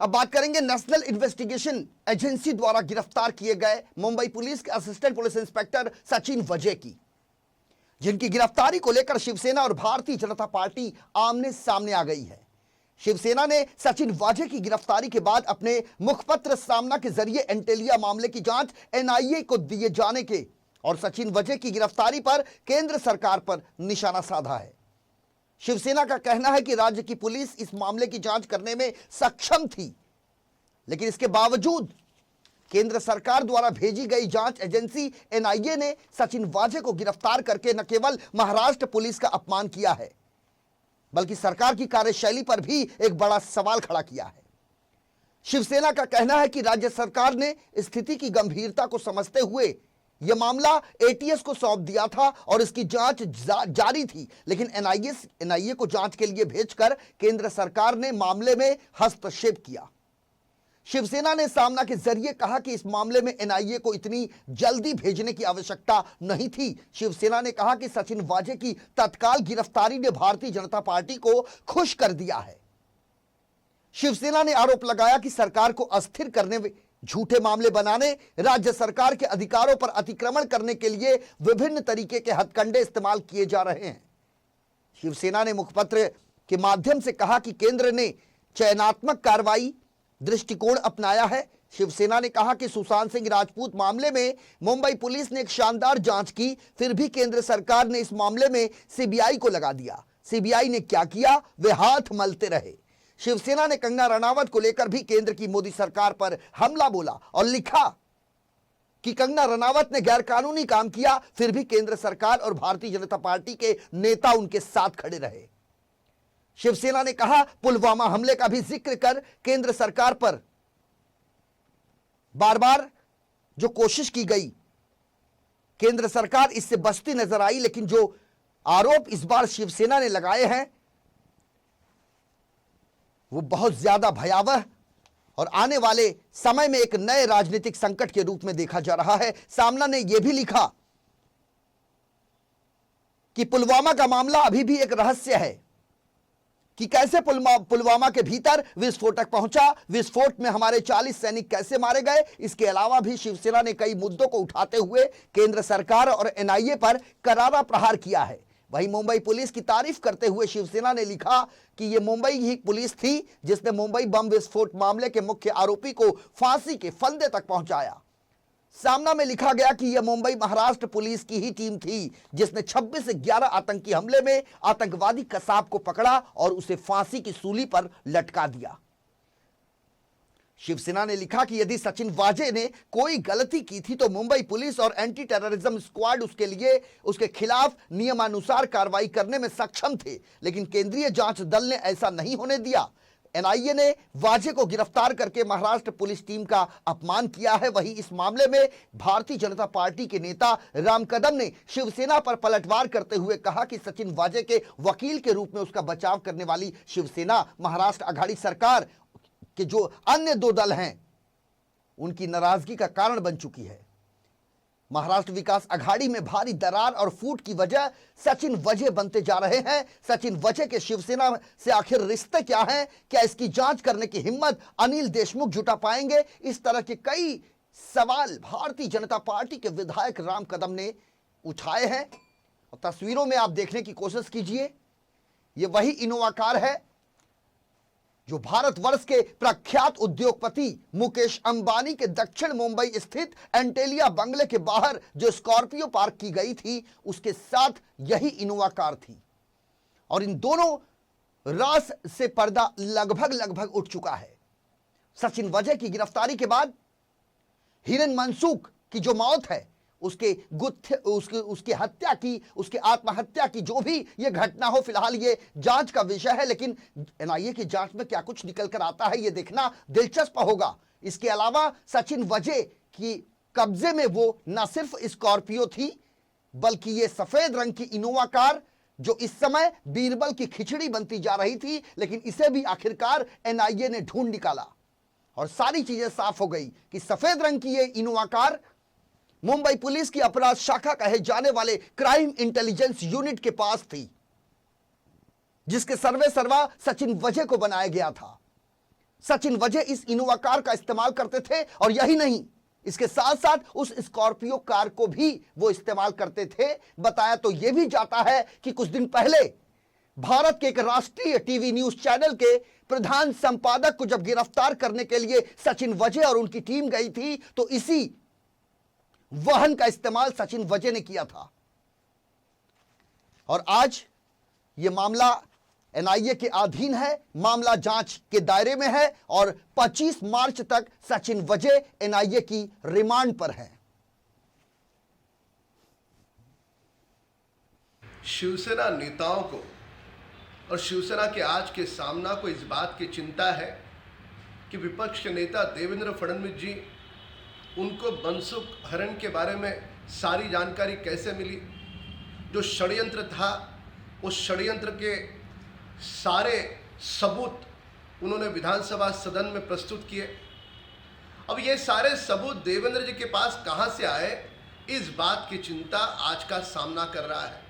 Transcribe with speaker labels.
Speaker 1: अब बात करेंगे नेशनल इन्वेस्टिगेशन एजेंसी द्वारा गिरफ्तार किए गए मुंबई पुलिस के असिस्टेंट पुलिस इंस्पेक्टर सचिन वजे की, जिनकी गिरफ्तारी को लेकर शिवसेना और भारतीय जनता पार्टी आमने सामने आ गई है। शिवसेना ने सचिन वाजे की गिरफ्तारी के बाद अपने मुखपत्र सामना के जरिए एंटेलिया मामले की जांच एनआईए को दिए जाने के और सचिन वजे की गिरफ्तारी पर केंद्र सरकार पर निशाना साधा है। शिवसेना का कहना है कि राज्य की पुलिस इस मामले की जांच करने में सक्षम थी, लेकिन इसके बावजूद केंद्र सरकार द्वारा भेजी गई जांच एजेंसी एनआईए ने सचिन वाजे को गिरफ्तार करके न केवल महाराष्ट्र पुलिस का अपमान किया है, बल्कि सरकार की कार्यशैली पर भी एक बड़ा सवाल खड़ा किया है। शिवसेना का कहना है कि राज्य सरकार ने स्थिति की गंभीरता को समझते हुए यह मामला एटीएस को सौंप दिया था और इसकी जांच जारी थी, लेकिन एनआईए को जांच के लिए भेजकर केंद्र सरकार ने मामले में हस्तक्षेप किया। शिवसेना ने सामना के जरिए कहा कि इस मामले में एनआईए को इतनी जल्दी भेजने की आवश्यकता नहीं थी। शिवसेना ने कहा कि सचिन वाजे की तत्काल गिरफ्तारी ने भारतीय जनता पार्टी को खुश कर दिया है। शिवसेना ने आरोप लगाया कि सरकार को अस्थिर करने में, झूठे मामले बनाने, राज्य सरकार के अधिकारों पर अतिक्रमण करने के लिए विभिन्न तरीके के हथकंडे इस्तेमाल किए जा रहे हैं। शिवसेना ने मुखपत्र के माध्यम से कहा कि केंद्र ने चयनात्मक कार्रवाई दृष्टिकोण अपनाया है। शिवसेना ने कहा कि सुशांत सिंह राजपूत मामले में मुंबई पुलिस ने एक शानदार जांच की, फिर भी केंद्र सरकार ने इस मामले में सीबीआई को लगा दिया। सीबीआई ने क्या किया? वे हाथ मलते रहे। शिवसेना ने कंगना रनावत को लेकर भी केंद्र की मोदी सरकार पर हमला बोला और लिखा कि कंगना रनावत ने गैरकानूनी काम किया, फिर भी केंद्र सरकार और भारतीय जनता पार्टी के नेता उनके साथ खड़े रहे। शिवसेना ने कहा, पुलवामा हमले का भी जिक्र कर केंद्र सरकार पर बार बार जो कोशिश की गई, केंद्र सरकार इससे बचती नजर आई, लेकिन जो आरोप इस बार शिवसेना ने लगाए हैं वो बहुत ज्यादा भयावह और आने वाले समय में एक नए राजनीतिक संकट के रूप में देखा जा रहा है। सामना ने यह भी लिखा कि पुलवामा का मामला अभी भी एक रहस्य है कि कैसे पुलवामा के भीतर विस्फोटक पहुंचा, विस्फोट में हमारे 40 सैनिक कैसे मारे गए। इसके अलावा भी शिवसेना ने कई मुद्दों को उठाते हुए केंद्र सरकार और एनआईए पर करारा प्रहार किया है। वहीं मुंबई पुलिस की तारीफ करते हुए शिवसेना ने लिखा कि यह मुंबई ही पुलिस थी जिसने मुंबई बम विस्फोट मामले के मुख्य आरोपी को फांसी के फंदे तक पहुंचाया। सामना में लिखा गया कि यह मुंबई महाराष्ट्र पुलिस की ही टीम थी जिसने 26 से 11 आतंकी हमले में आतंकवादी कसाब को पकड़ा और उसे फांसी की सूली पर लटका दिया। शिवसेना ने लिखा कि यदि सचिन वाजे ने कोई गलती की थी तो मुंबई पुलिस और एंटी टेररिज्म स्क्वाड उसके खिलाफ नियमानुसार कार्रवाई करने में सक्षम थे, लेकिन केंद्रीय जांच दल ने ऐसा नहीं होने दिया। एनआईए ने वाजे को गिरफ्तार करके महाराष्ट्र पुलिस टीम का अपमान किया है। वहीं इस मामले में भारतीय जनता पार्टी के नेता राम कदम ने शिवसेना पर पलटवार करते हुए कहा कि सचिन वाजे के वकील के रूप में उसका बचाव करने वाली शिवसेना महाराष्ट्र आघाड़ी सरकार के जो अन्य दो दल हैं उनकी नाराजगी का कारण बन चुकी है। महाराष्ट्र विकास अघाड़ी में भारी दरार और फूट की वजह सचिन वजे बनते जा रहे हैं। सचिन वजे के शिवसेना से आखिर रिश्ते क्या हैं? क्या इसकी जांच करने की हिम्मत अनिल देशमुख जुटा पाएंगे? इस तरह के कई सवाल भारतीय जनता पार्टी के विधायक राम कदम ने उठाए हैं और तस्वीरों में आप देखने की कोशिश कीजिए। यह वही इनोवा कार है जो भारतवर्ष के प्रख्यात उद्योगपति मुकेश अंबानी के दक्षिण मुंबई स्थित एंटेलिया बंगले के बाहर जो स्कॉर्पियो पार्क की गई थी उसके साथ यही इनोवा कार थी और इन दोनों रास से पर्दा लगभग उठ चुका है। सचिन वजे की गिरफ्तारी के बाद हिरेन मंसूख की जो मौत है उसकी हत्या की, उसकी आत्महत्या की जो भी ये घटना हो, फिलहाल ये जांच का विषय है, लेकिन एनआईए की जांच में क्या कुछ निकल कर आता है ये देखना दिलचस्प होगा। इसके अलावा सचिन वजे की कब्जे में वो न सिर्फ स्कॉर्पियो थी बल्कि ये सफेद रंग की इनोवा कार जो इस समय बीरबल की खिचड़ी बनती जा रही थी, लेकिन इसे भी आखिरकार एनआईए ने ढूंढ निकाला और सारी चीजें साफ हो गई कि सफेद रंग की ये इनोवा कार मुंबई पुलिस की अपराध शाखा कहे जाने वाले क्राइम इंटेलिजेंस यूनिट के पास थी, जिसके सर्वे सर्वा सचिन वजे को बनाया गया था। सचिन वजह इस इनोवा कार का इस्तेमाल करते थे और यही नहीं, इसके साथ साथ उस स्कॉर्पियो कार को भी वो इस्तेमाल करते थे। बताया तो यह भी जाता है कि कुछ दिन पहले भारत के एक राष्ट्रीय टीवी न्यूज चैनल के प्रधान संपादक को जब गिरफ्तार करने के लिए सचिन वजह और उनकी टीम गई थी तो इसी वाहन का इस्तेमाल सचिन वजह ने किया था। और आज यह मामला एनआईए के अधीन है, मामला जांच के दायरे में है और 25 मार्च तक सचिन वजह एनआईए की रिमांड पर है।
Speaker 2: शिवसेना नेताओं को और शिवसेना के आज के सामना को इस बात की चिंता है कि विपक्ष के नेता देवेंद्र फडणवीस जी, उनको मनसुख हरण के बारे में सारी जानकारी कैसे मिली, जो षड्यंत्र था उस षड्यंत्र के सारे सबूत उन्होंने विधानसभा सदन में प्रस्तुत किए। अब ये सारे सबूत देवेंद्र जी के पास कहां से आए, इस बात की चिंता आज का सामना कर रहा है।